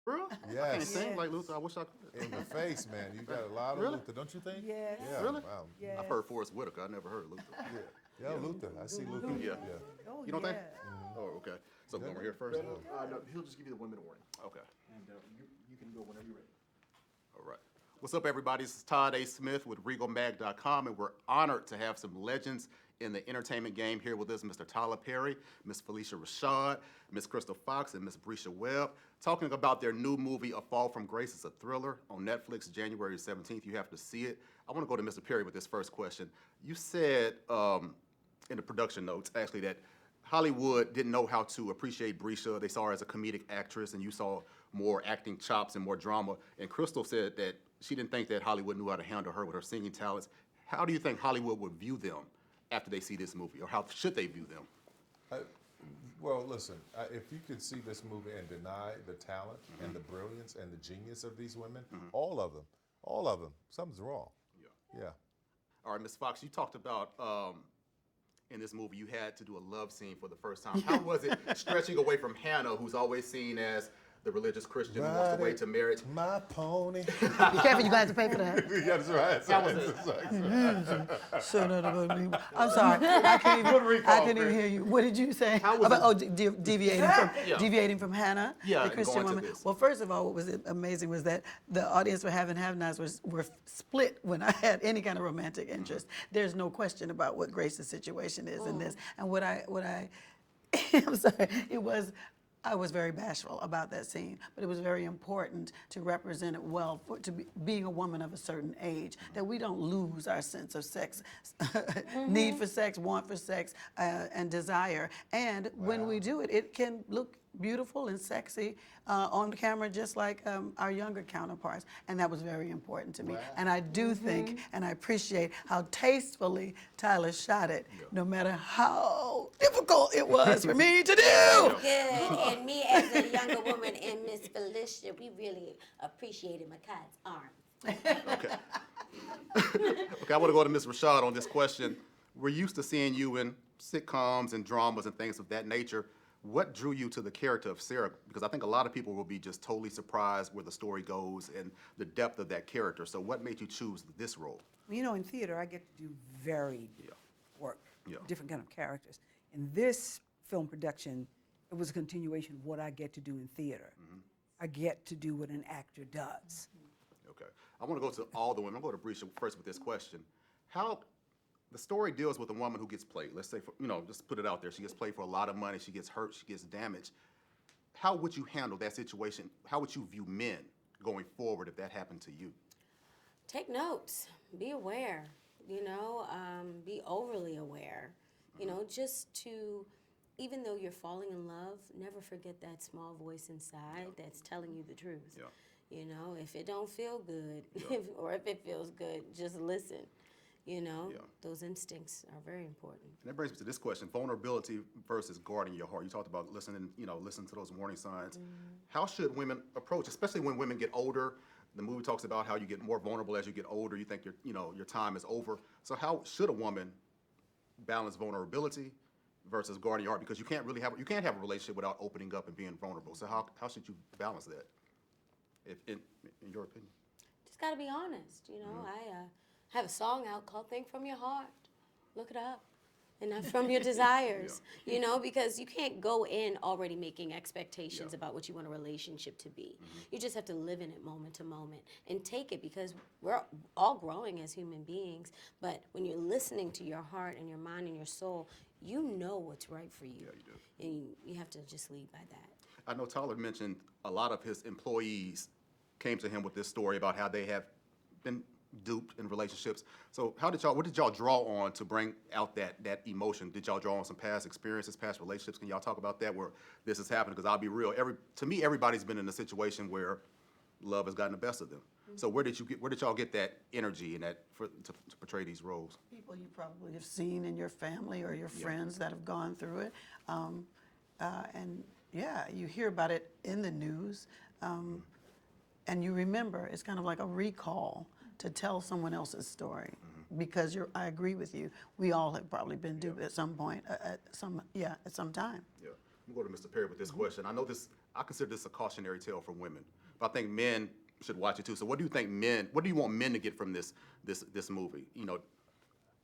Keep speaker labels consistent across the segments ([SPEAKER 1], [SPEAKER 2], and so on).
[SPEAKER 1] Real? I can't
[SPEAKER 2] Yes.
[SPEAKER 1] sing like Luther. I wish I could.
[SPEAKER 2] In the face, man. You got a lot of
[SPEAKER 1] Really?
[SPEAKER 2] Luther, don't you think?
[SPEAKER 3] Yes.
[SPEAKER 2] Yeah.
[SPEAKER 1] Really?
[SPEAKER 2] Wow.
[SPEAKER 3] Yes.
[SPEAKER 1] I've heard Forrest Whitaker. I never heard Luther.
[SPEAKER 2] Yeah, Luther. I see Luther.
[SPEAKER 1] Yeah.
[SPEAKER 3] Oh,
[SPEAKER 1] You don't think?
[SPEAKER 3] yeah.
[SPEAKER 1] Oh, okay. So going here first?
[SPEAKER 4] No, he'll just give you the 1 minute warning.
[SPEAKER 1] Okay.
[SPEAKER 4] And you can go whenever you're ready.
[SPEAKER 1] All right. What's up, everybody? This is Todd A. Smith with RegalMag.com, and we're honored to have some legends in the entertainment game here with us, Mr. Tyler Perry, Miss Phylicia Rashad, Miss Crystal Fox, and Miss Bresha Webb, talking about their new movie, A Fall from Grace. It's a thriller on Netflix, January 17th. You have to see it. I want to go to Mr. Perry with this first question. You said in the production notes, actually, that Hollywood didn't know how to appreciate Bresha. They saw her as a comedic actress, and you saw more acting chops and more drama. And Crystal said that she didn't think that Hollywood knew how to handle her with her singing talents. How do you think Hollywood would view them after they see this movie, or how should they view them?
[SPEAKER 2] Well, listen, if you could see this movie and deny the talent and the brilliance and the genius of these women, all of them, something's wrong. Yeah.
[SPEAKER 1] All right, Ms. Fox, you talked about in this movie you had to do a love scene for the first time. How was it stretching away from Hannah, who's always seen as the religious Christian who wants to wait to marriage?
[SPEAKER 2] My pony.
[SPEAKER 3] Be careful, you guys have to pay for that.
[SPEAKER 2] Yeah, that's right.
[SPEAKER 3] I'm sorry. I couldn't even hear you. What did you say?
[SPEAKER 1] How was
[SPEAKER 3] about deviating from Hannah,
[SPEAKER 1] Yeah,
[SPEAKER 3] the
[SPEAKER 1] and
[SPEAKER 3] Christian
[SPEAKER 1] going to
[SPEAKER 3] woman?
[SPEAKER 1] this.
[SPEAKER 3] Well, first of all, what was amazing was that the audience were having have-nots were split when I had any kind of romantic interest. There's no question about what Grace's situation is in this. And what I I'm sorry, I was very bashful about that scene, but it was very important to represent it well, being a woman of a certain age, that we don't lose our sense of sex, need for sex, want for sex, and desire. And when we do it, it can look beautiful and sexy on camera, just like our younger counterparts. And that was very important to me. And I do think, and I appreciate how tastefully Tyler shot it, no matter how difficult it was for me to do.
[SPEAKER 5] Good. And me as a younger woman and Miss Phylicia, we really appreciated Makai's arms.
[SPEAKER 1] Okay. Okay, I want to go to Ms. Rashad on this question. We're used to seeing you in sitcoms and dramas and things of that nature. What drew you to the character of Sarah? Because I think a lot of people will be just totally surprised where the story goes and the depth of that character. So what made you choose this role?
[SPEAKER 3] You know, in theater, I get to do varied work,
[SPEAKER 1] Yeah.
[SPEAKER 3] different kind of characters. In this film production, it was a continuation of what I get to do in theater. I get to do what an actor does.
[SPEAKER 1] Okay. I want to go to all the women. I'll go to Bresha first with this question. How the story deals with a woman who gets played. Let's say, just put it out there. She gets played for a lot of money. She gets hurt. She gets damaged. How would you handle that situation? How would you view men going forward if that happened to you?
[SPEAKER 5] Take notes. Be aware. Be overly aware. Just to, even though you're falling in love, never forget that small voice inside that's telling you the truth.
[SPEAKER 1] Yeah.
[SPEAKER 5] If it don't feel good, or if it feels good, just listen. Those instincts are very important.
[SPEAKER 1] And that brings me to this question: vulnerability versus guarding your heart. You talked about listening to those warning signs. How should women approach, especially when women get older? The movie talks about how you get more vulnerable as you get older. You think your time is over. So how should a woman balance vulnerability versus guarding your heart? Because you can't have a relationship without opening up and being vulnerable. So how should you balance that? If in your opinion?
[SPEAKER 5] Just got to be honest. I have a song out called "Think from Your Heart." Look it up. And not from your desires, because you can't go in already making expectations about what you want a relationship to be. You just have to live in it moment to moment and take it, because we're all growing as human beings. But when you're listening to your heart and your mind and your soul, you know what's right for you.
[SPEAKER 1] Yeah, you do.
[SPEAKER 5] And you have to just lead by that.
[SPEAKER 1] I know Tyler mentioned a lot of his employees came to him with this story about how they have been duped in relationships. So what did y'all draw on to bring out that emotion? Did y'all draw on some past experiences, past relationships? Can y'all talk about that, where this has happened? Because I'll be real, to me, everybody's been in a situation where love has gotten the best of them. So where did y'all get that energy and to portray these roles?
[SPEAKER 6] People you probably have seen in your family or your friends that have gone through it. And you hear about it in the news. And you remember, it's kind of like a recall to tell someone else's story, because I agree with you. We all have probably been duped at some point, at some time.
[SPEAKER 1] Yeah, I'm going to go to Mr. Perry with this question. I know I consider this a cautionary tale for women, but I think men should watch it too. So what do you think what do you want men to get from this movie? You know,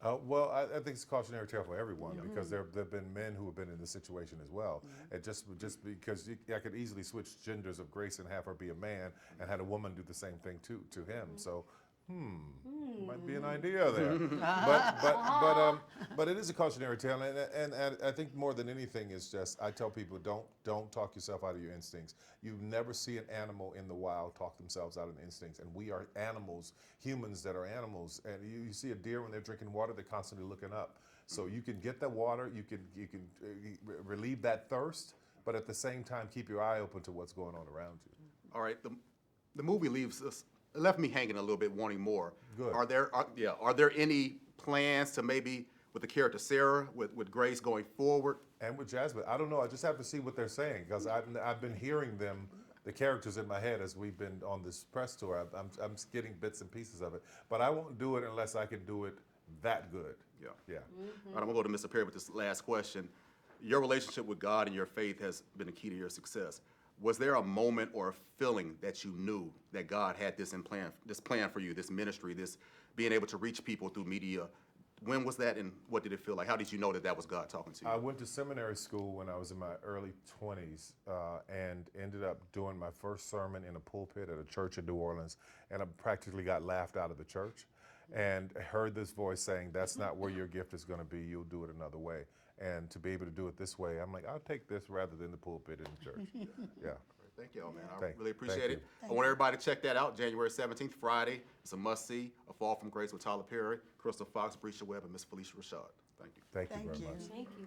[SPEAKER 2] Well, I think it's a cautionary tale for everyone because there have been men who have been in this situation as well. And just because I could easily switch genders of Grace and have her be a man and had a woman do the same thing to him. So, might be an idea there. But it is a cautionary tale, and I think more than anything is just I tell people don't talk yourself out of your instincts. You never see an animal in the wild talk themselves out of instincts, and we are animals, humans that are animals. And you see a deer when they're drinking water, they're constantly looking up. So you can get that water, you can relieve that thirst, but at the same time keep your eye open to what's going on around you.
[SPEAKER 1] all right, the movie left me hanging a little bit, wanting more.
[SPEAKER 2] Good.
[SPEAKER 1] Are there any plans to maybe with the character Sarah with Grace going forward?
[SPEAKER 2] And with Jasmine, I don't know. I just have to see what they're saying because I've been hearing them, the characters in my head as we've been on this press tour. I'm getting bits and pieces of it, but I won't do it unless I can do it that good.
[SPEAKER 1] Yeah.
[SPEAKER 2] Yeah.
[SPEAKER 1] All right, I'm gonna go to Mr. Perry with this last question. Your relationship with God and your faith has been a key to your success. Was there a moment or a feeling that you knew that God had this plan for you, this ministry, this being able to reach people through media? When was that, and what did it feel like? How did you know that was God talking to you?
[SPEAKER 2] I went to seminary school when I was in my early 20s and ended up doing my first sermon in a pulpit at a church in New Orleans, and I practically got laughed out of the church and heard this voice saying, that's not where your gift is going to be. You'll do it another way. And to be able to do it this way, I'm like, I'll take this rather than the pulpit in the church. Yeah.
[SPEAKER 1] Thank y'all, man. I
[SPEAKER 2] Thank-
[SPEAKER 1] really appreciate
[SPEAKER 2] thank
[SPEAKER 1] it. I want everybody to check that out. January 17th, Friday. It's a must-see. A Fall from Grace with Tyler Perry, Crystal Fox, Bresha, Webb, and Miss Phylicia Rashad. Thank you.
[SPEAKER 2] Thank you
[SPEAKER 6] Thank
[SPEAKER 2] very
[SPEAKER 6] you.
[SPEAKER 2] much.
[SPEAKER 5] Thank you.